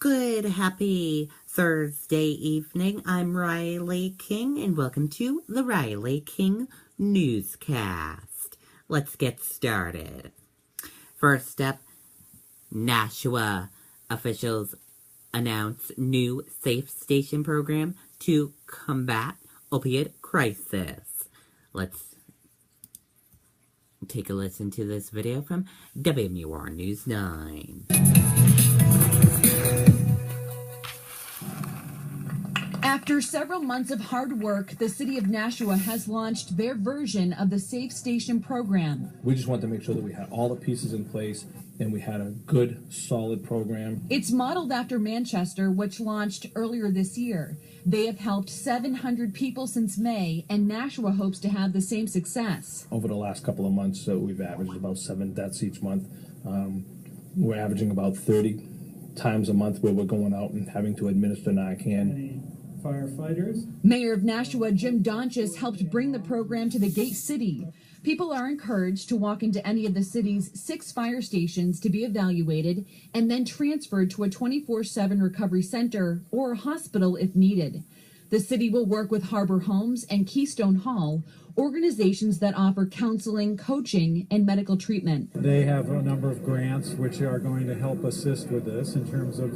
Good, happy Thursday evening. I'm Riley King, and welcome to the Riley King Newscast. Let's get started. First up, Nashua officials announce new safe station program to combat opiate crisis. Let's take a listen to this video from WMUR News 9. After several months of hard work, the city of Nashua has launched their version of the Safe Station program. We just wanted to make sure that we had all the pieces in place and we had a good, solid program. It's modeled after Manchester, which launched earlier this year. They have helped 700 people since May, and Nashua hopes to have the same success. Over the last couple of months, we've averaged about 7 deaths each month. We're averaging about 30 times a month where we're going out and having to administer Narcan. Firefighters. Mayor of Nashua, Jim Donchis, helped bring the program to the Gate City. People are encouraged to walk into any of the city's 6 fire stations to be evaluated and then transferred to a 24/7 recovery center or hospital if needed. The city will work with Harbor Homes and Keystone Hall, organizations that offer counseling, coaching, and medical treatment. They have a number of grants which are going to help assist with this in terms of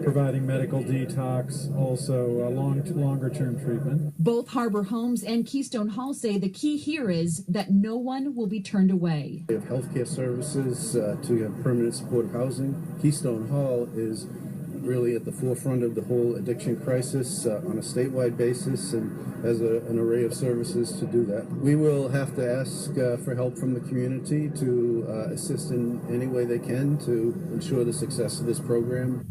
providing medical detox, also longer-term treatment. Both Harbor Homes and Keystone Hall say the key here is that no one will be turned away. We have healthcare services to have permanent supportive housing. Keystone Hall is really at the forefront of the whole addiction crisis on a statewide basis and has an array of services to do that. We will have to ask for help from the community to assist in any way they can to ensure the success of this program.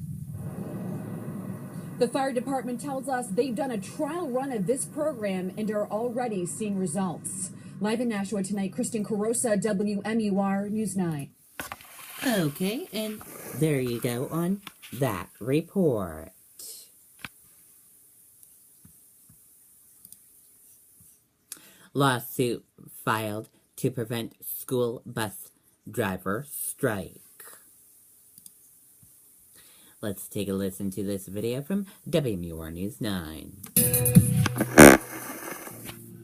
The fire department tells us they've done a trial run of this program and are already seeing results. Live in Nashua tonight, Kristen Carosa, WMUR News 9. Okay, and there you go on that report. Lawsuit filed to prevent school bus driver strike. Let's take a listen to this video from WMUR News 9.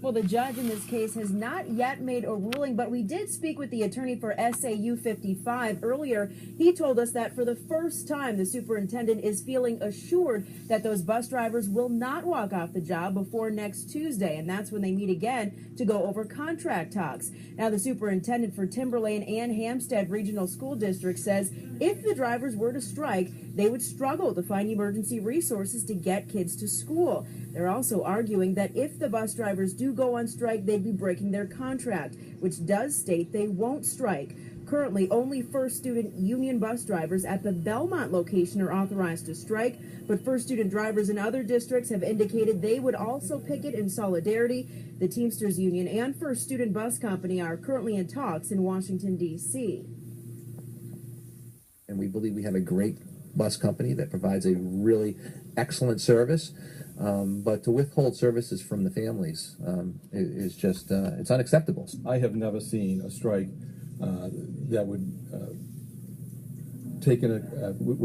Well, the judge in this case has not yet made a ruling, but we did speak with the attorney for SAU 55 earlier. He told us that for the first time, the superintendent is feeling assured that those bus drivers will not walk off the job before next Tuesday, and that's when they meet again to go over contract talks. Now, the superintendent for Timberlane and Hampstead Regional School District says if the drivers were to strike, they would struggle to find emergency resources to get kids to school. They're also arguing that if the bus drivers do go on strike, they'd be breaking their contract, which does state they won't strike. Currently, only First Student Union bus drivers at the Belmont location are authorized to strike, but First Student drivers in other districts have indicated they would also picket in solidarity. The Teamsters Union and First Student Bus Company are currently in talks in Washington, D.C. And we believe we have a great bus company that provides a really excellent service. But to withhold services from the families is just, it's unacceptable. I have never seen a strike that would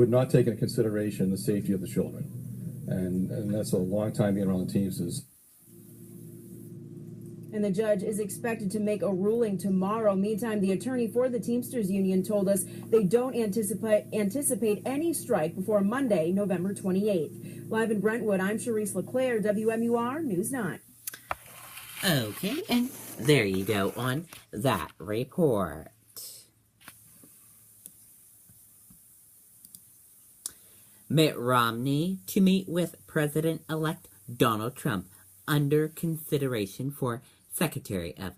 not take into consideration the safety of the children. And that's a long time being around the Teamsters. And the judge is expected to make a ruling tomorrow. Meantime, the attorney for the Teamsters Union told us they don't anticipate any strike before Monday, November 28th. Live in Brentwood, I'm Charisse LeClaire, WMUR News 9. Okay, and there you go on that report. Mitt Romney to meet with President-elect Donald Trump under consideration for Secretary of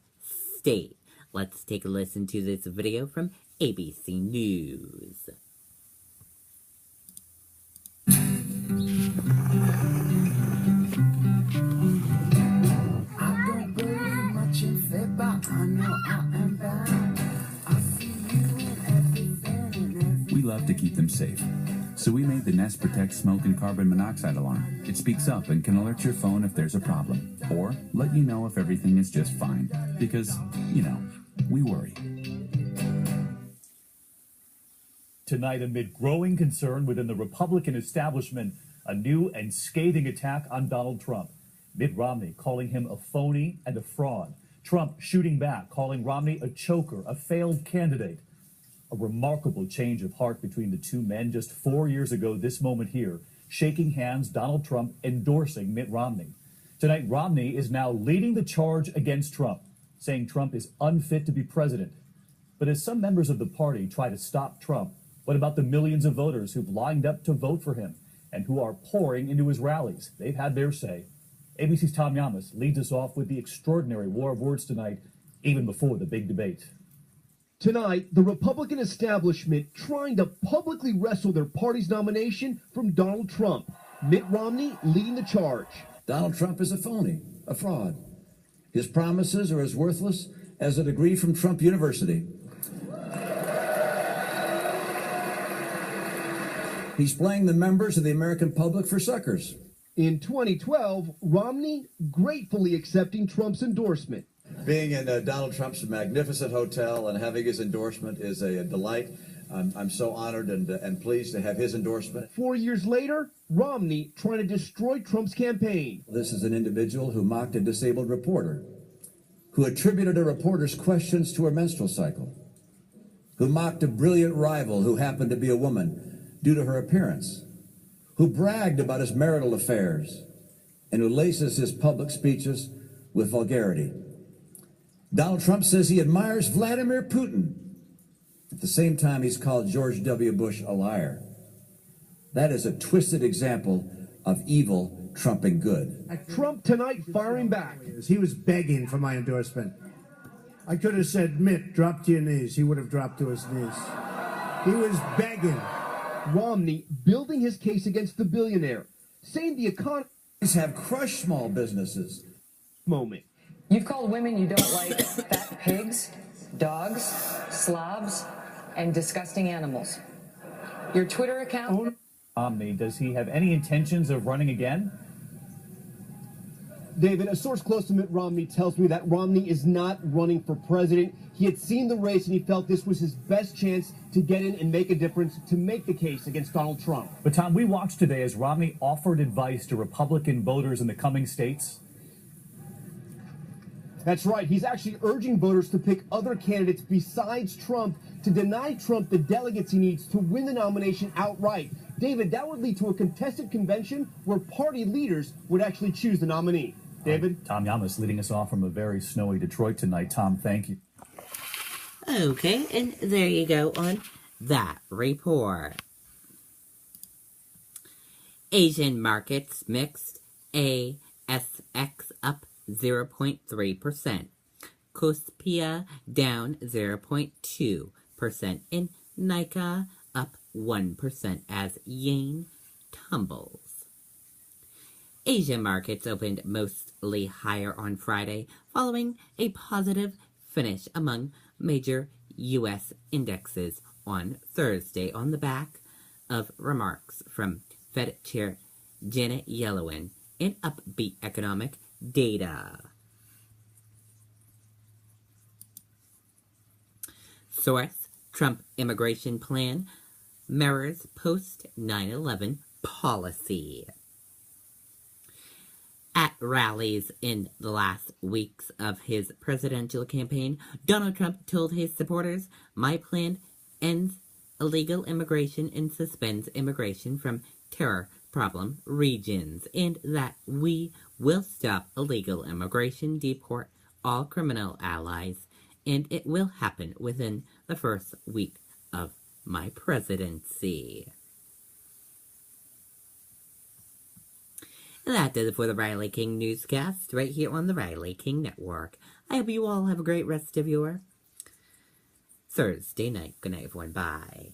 State. Let's take a listen to this video from ABC News. We love to keep them safe. So we made the Nest Protect smoke and carbon monoxide alarm. It speaks up and can alert your phone if there's a problem, or let you know if everything is just fine. Because, you know, we worry. tonight amid growing concern within the Republican establishment, a new and scathing attack on Donald Trump. Mitt Romney calling him a phony and a fraud. Trump shooting back, calling Romney a choker, a failed candidate. A remarkable change of heart between the two men just 4 years ago this moment here. Shaking hands, Donald Trump endorsing Mitt Romney. Tonight, Romney is now leading the charge against Trump, saying Trump is unfit to be president. But as some members of the party try to stop Trump, what about the millions of voters who've lined up to vote for him and who are pouring into his rallies? They've had their say. ABC's Tom Yamas leads us off with the extraordinary war of words tonight, even before the big debate. Tonight, the Republican establishment trying to publicly wrestle their party's nomination from Donald Trump. Mitt Romney leading the charge. Donald Trump is a phony, a fraud. His promises are as worthless as a degree from Trump University. He's playing the members of the American public for suckers. In 2012, Romney gratefully accepting Trump's endorsement. Being in Donald Trump's magnificent hotel and having his endorsement is a delight. I'm so honored and pleased to have his endorsement. 4 years later, Romney trying to destroy Trump's campaign. This is an individual who mocked a disabled reporter, who attributed a reporter's questions to her menstrual cycle, who mocked a brilliant rival who happened to be a woman due to her appearance, who bragged about his marital affairs, and who laces his public speeches with vulgarity. Donald Trump says he admires Vladimir Putin. At the same time, he's called George W. Bush a liar. That is a twisted example of evil trumping good. Trump tonight firing back. He was begging for my endorsement. I could have said, Mitt, drop to your knees. He would have dropped to his knees. He was begging. Romney building his case against the billionaire, saying the economy have crushed small businesses. Moment. You've called women you don't like fat pigs, dogs, slobs, and disgusting animals. Your Twitter account... Romney, does he have any intentions of running again? David, a source close to Mitt Romney tells me that Romney is not running for president. He had seen the race and he felt this was his best chance to get in and make a difference, to make the case against Donald Trump. But Tom, we watched today as Romney offered advice to Republican voters in the coming states. That's right. He's actually urging voters to pick other candidates besides Trump to deny Trump the delegates he needs to win the nomination outright. David, that would lead to a contested convention where party leaders would actually choose the nominee. David? Tom Yamas leading us off from a very snowy Detroit tonight. Tom, thank you. Okay, and there you go on that report. Asian markets mixed. ASX up 0.3%. Kospia down 0.2%. And Nika up 1% as yen tumbles. Asia markets opened mostly higher on Friday, following a positive finish among major U.S. indexes on Thursday on the back of remarks from Fed Chair Janet Yellen and upbeat economic data. Source: Trump immigration plan mirrors post 9/11 policy. At rallies in the last weeks of his presidential campaign, Donald Trump told his supporters, "My plan ends illegal immigration and suspends immigration from terror problem regions, and that we will stop illegal immigration, deport all criminal allies, and it will happen within the first week of my presidency." And that does it for the Riley King Newscast, right here on the Riley King Network. I hope you all have a great rest of your Thursday night. Good night, everyone. Bye.